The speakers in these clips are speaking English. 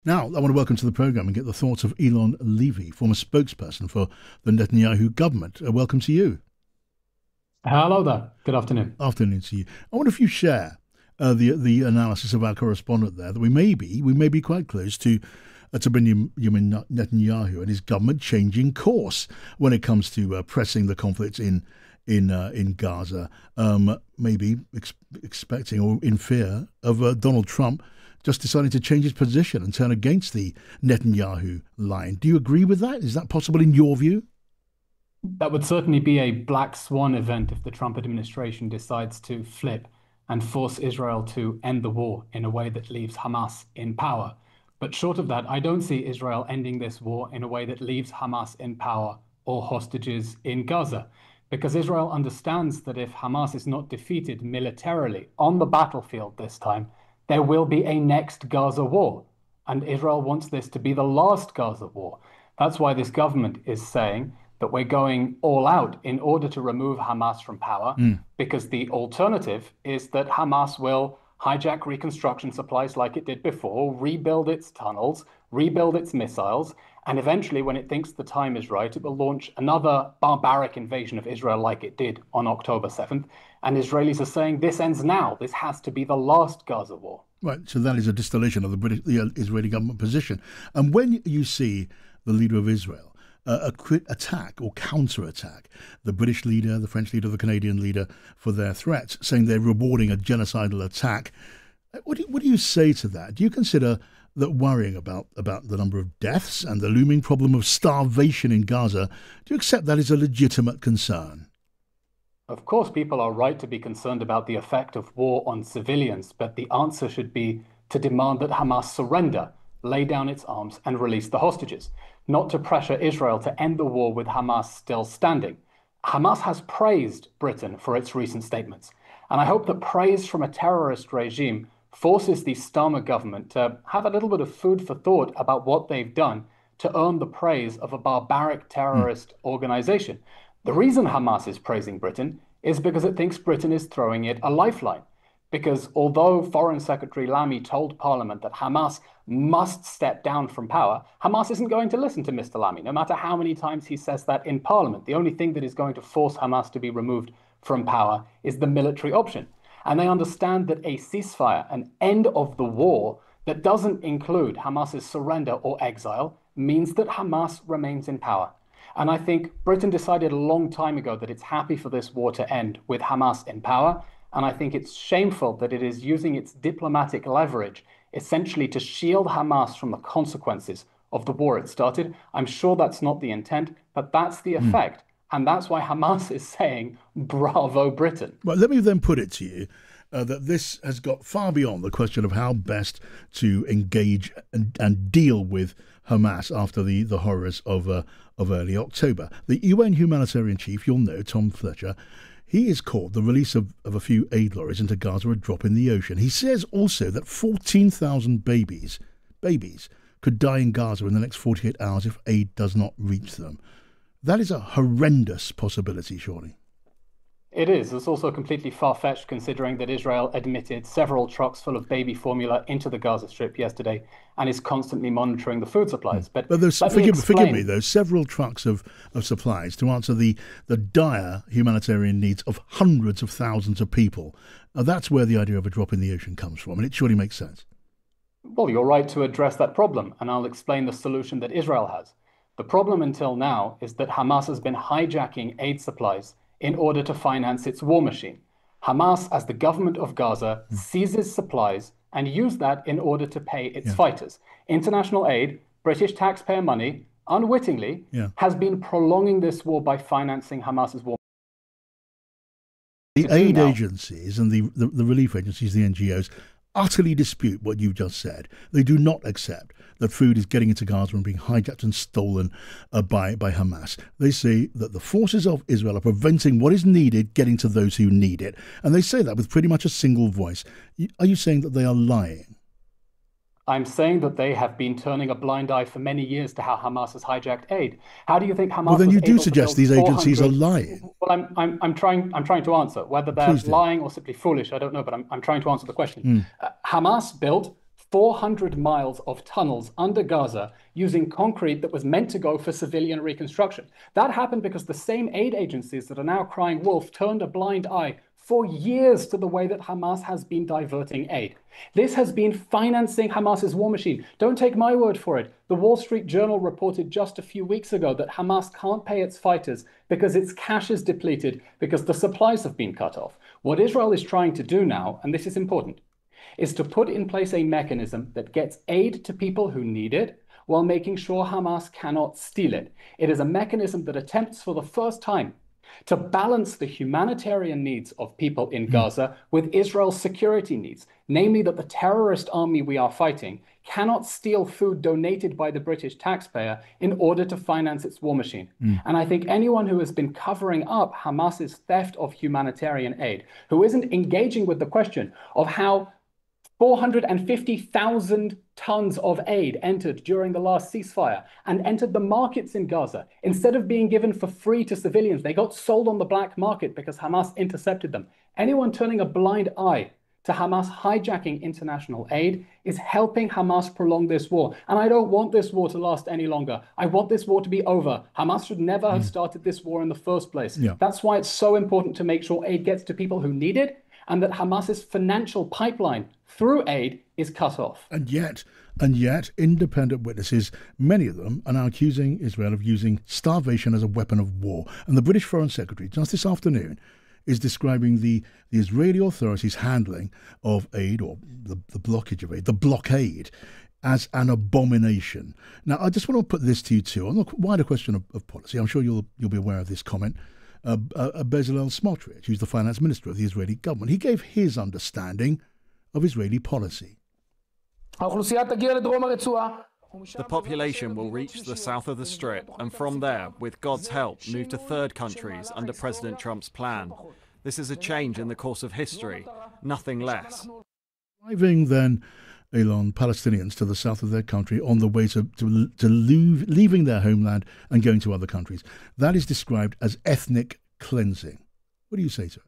Now, I want to welcome to the programme and get the thoughts of Eylon Levy, former spokesperson for the Netanyahu government. Welcome to you. Hello there. Good afternoon. Afternoon to you. I wonder if you share the analysis of our correspondent there that we may be quite close to Benjamin Netanyahu and his government changing course when it comes to pressing the conflict in Gaza. Maybe expecting or in fear of Donald Trump just deciding to change his position and turn against the Netanyahu line. Do you agree with that? Is that possible in your view? That would certainly be a black swan event if the Trump administration decides to flip and force Israel to end the war in a way that leaves Hamas in power. But short of that, I don't see Israel ending this war in a way that leaves Hamas in power or hostages in Gaza. Because Israel understands that if Hamas is not defeated militarily on the battlefield this time, there will be a next Gaza war. And Israel wants this to be the last Gaza war. That's why this government is saying that we're going all out in order to remove Hamas from power, because the alternative is that Hamas will hijack reconstruction supplies like it did before, rebuild its tunnels, rebuild its missiles, and eventually, when it thinks the time is right, it will launch another barbaric invasion of Israel like it did on October 7th. And Israelis are saying this ends now. This has to be the last Gaza war. Right, so that is a distillation of the Israeli government position. And when you see the leader of Israel attack or counter-attack the British leader, the French leader, the Canadian leader for their threats, saying they're rewarding a genocidal attack, what do you say to that? Do you consider that worrying about the number of deaths and the looming problem of starvation in Gaza, do you accept that is a legitimate concern? Of course, people are right to be concerned about the effect of war on civilians, but the answer should be to demand that Hamas surrender, lay down its arms, and release the hostages, not to pressure Israel to end the war with Hamas still standing. Hamas has praised Britain for its recent statements, and I hope that praise from a terrorist regime forces the Starmer government to have a little bit of food for thought about what they've done to earn the praise of a barbaric terrorist organization. The reason Hamas is praising Britain is because it thinks Britain is throwing it a lifeline. Because although Foreign Secretary Lamy told Parliament that Hamas must step down from power, Hamas isn't going to listen to Mr. Lamy, no matter how many times he says that in Parliament. The only thing that is going to force Hamas to be removed from power is the military option. And they understand that a ceasefire, an end of the war that doesn't include Hamas's surrender or exile, means that Hamas remains in power. And I think Britain decided a long time ago that it's happy for this war to end with Hamas in power. And I think it's shameful that it is using its diplomatic leverage essentially to shield Hamas from the consequences of the war it started. I'm sure that's not the intent, but that's the effect. And that's why Hamas is saying, bravo, Britain. Well, let me then put it to you that this has got far beyond the question of how best to engage and deal with Hamas after the horrors of early October. The UN humanitarian chief, you'll know, Tom Fletcher, he has called the release of a few aid lorries into Gaza a drop in the ocean. He says also that 14,000 babies could die in Gaza in the next 48 hours if aid does not reach them. That is a horrendous possibility, surely. It is. It's also completely far-fetched considering that Israel admitted several trucks full of baby formula into the Gaza Strip yesterday and is constantly monitoring the food supplies. But forgive me, though, several trucks of supplies to answer the dire humanitarian needs of hundreds of thousands of people. That's where the idea of a drop in the ocean comes from, and it surely makes sense. Well, you're right to address that problem, and I'll explain the solution that Israel has. The problem until now is that Hamas has been hijacking aid supplies in order to finance its war machine. Hamas, as the government of Gaza, seizes supplies and uses that in order to pay its fighters. International aid, British taxpayer money, unwittingly, has been prolonging this war by financing Hamas's war. The aid agencies and the relief agencies, the NGOs, utterly dispute what you've just said. They do not accept that food is getting into Gaza and being hijacked and stolen by Hamas. They say that the forces of Israel are preventing what is needed getting to those who need it. And they say that with pretty much a single voice. Are you saying that they are lying? I'm saying that they have been turning a blind eye for many years to how Hamas has hijacked aid. How do you think Hamas? Well, then you do suggest these agencies are lying. Well, I'm trying to answer whether they're lying or simply foolish. I don't know, but I'm trying to answer the question. Hamas built 400 miles of tunnels under Gaza using concrete that was meant to go for civilian reconstruction. That happened because the same aid agencies that are now crying wolf turned a blind eye for years to the way that Hamas has been diverting aid. This has been financing Hamas's war machine. Don't take my word for it. The Wall Street Journal reported just a few weeks ago that Hamas can't pay its fighters because its cash is depleted because the supplies have been cut off. What Israel is trying to do now, and this is important, is to put in place a mechanism that gets aid to people who need it while making sure Hamas cannot steal it. It is a mechanism that attempts for the first time to balance the humanitarian needs of people in Gaza with Israel's security needs, namely that the terrorist army we are fighting cannot steal food donated by the British taxpayer in order to finance its war machine. And I think anyone who has been covering up Hamas's theft of humanitarian aid, who isn't engaging with the question of how 450,000 tons of aid entered during the last ceasefire and entered the markets in Gaza. Instead of being given for free to civilians, they got sold on the black market because Hamas intercepted them. Anyone turning a blind eye to Hamas hijacking international aid is helping Hamas prolong this war. And I don't want this war to last any longer. I want this war to be over. Hamas should never have started this war in the first place. That's why it's so important to make sure aid gets to people who need it, and that Hamas's financial pipeline through aid is cut off. And yet, independent witnesses, many of them, are now accusing Israel of using starvation as a weapon of war. And the British Foreign Secretary, just this afternoon, is describing the Israeli authorities' handling of aid, or the blockage of aid, the blockade, as an abomination. Now, I just want to put this to you too, on the wider question of policy. I'm sure you'll be aware of this comment. Bezalel Smotrich, who's the finance minister of the Israeli government, he gave his understanding of Israeli policy. The population will reach the south of the Strip and from there, with God's help, move to third countries under President Trump's plan. This is a change in the course of history, nothing less. Driving then Eylon Palestinians to the south of their country on the way to leaving their homeland and going to other countries. That is described as ethnic cleansing. What do you say to it?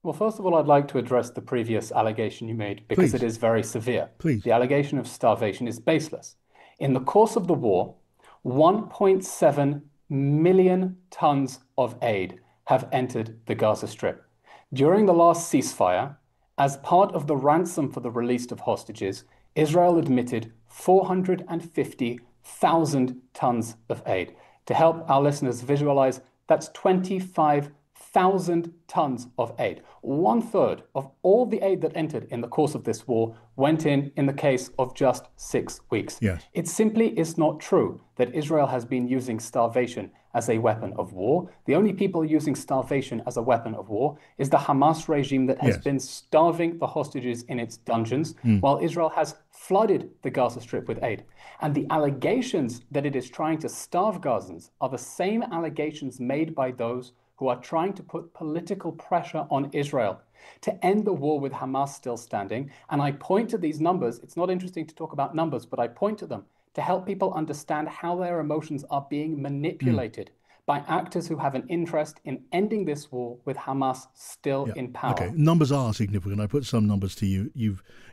Well, first of all, I'd like to address the previous allegation you made because it is very severe. Please. The allegation of starvation is baseless. In the course of the war, 1.7 million tons of aid have entered the Gaza Strip. During the last ceasefire, as part of the ransom for the release of hostages, Israel admitted 450,000 tons of aid. To help our listeners visualize, that's 25,000 tons of aid. 1/3 of all the aid that entered in the course of this war went in the case of just 6 weeks. Yes. It simply is not true that Israel has been using starvation as a weapon of war. The only people using starvation as a weapon of war is the Hamas regime that has been starving the hostages in its dungeons, while Israel has flooded the Gaza Strip with aid. And the allegations that it is trying to starve Gazans are the same allegations made by those who are trying to put political pressure on Israel to end the war with Hamas still standing. And I point to these numbers. It's not interesting to talk about numbers, but I point to them to help people understand how their emotions are being manipulated by actors who have an interest in ending this war with Hamas still in power. Okay, numbers are significant. I put some numbers to you.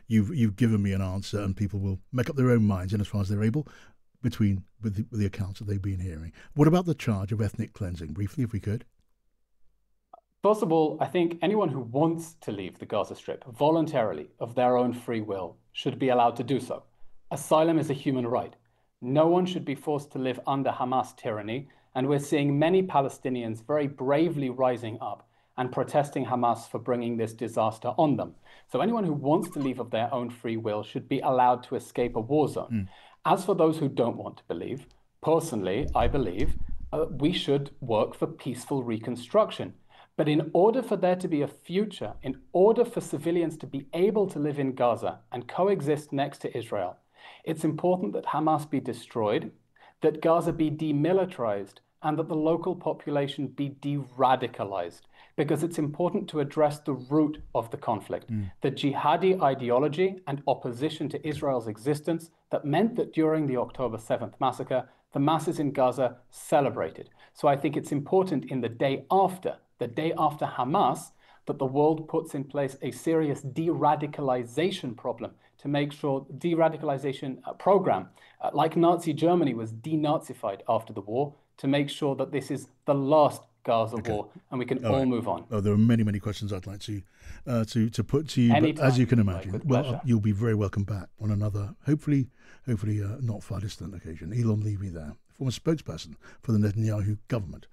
You've given me an answer, and people will make up their own minds in as far as they're able with the accounts that they've been hearing. What about the charge of ethnic cleansing? Briefly, if we could. First of all, I think anyone who wants to leave the Gaza Strip voluntarily of their own free will should be allowed to do so. Asylum is a human right. No one should be forced to live under Hamas tyranny, and we're seeing many Palestinians very bravely rising up and protesting Hamas for bringing this disaster on them. So anyone who wants to leave of their own free will should be allowed to escape a war zone. As for those who don't want to believe, personally, I believe we should work for peaceful reconstruction. But in order for there to be a future, in order for civilians to be able to live in Gaza and coexist next to Israel, it's important that Hamas be destroyed, that Gaza be demilitarized, and that the local population be de-radicalized, because it's important to address the root of the conflict, the jihadi ideology and opposition to Israel's existence that meant that during the October 7th massacre, the masses in Gaza celebrated. So I think it's important in the day after Hamas, that the world puts in place a serious de-radicalization problem to make sure de-radicalization program, like Nazi Germany was denazified after the war, to make sure that this is the last Gaza war and we can all move on. Oh, there are many, many questions I'd like to put to you, Anytime, but as you can imagine, with pleasure. you'll be very welcome back on another, hopefully not far distant occasion. Eylon Levy there, former spokesperson for the Netanyahu government.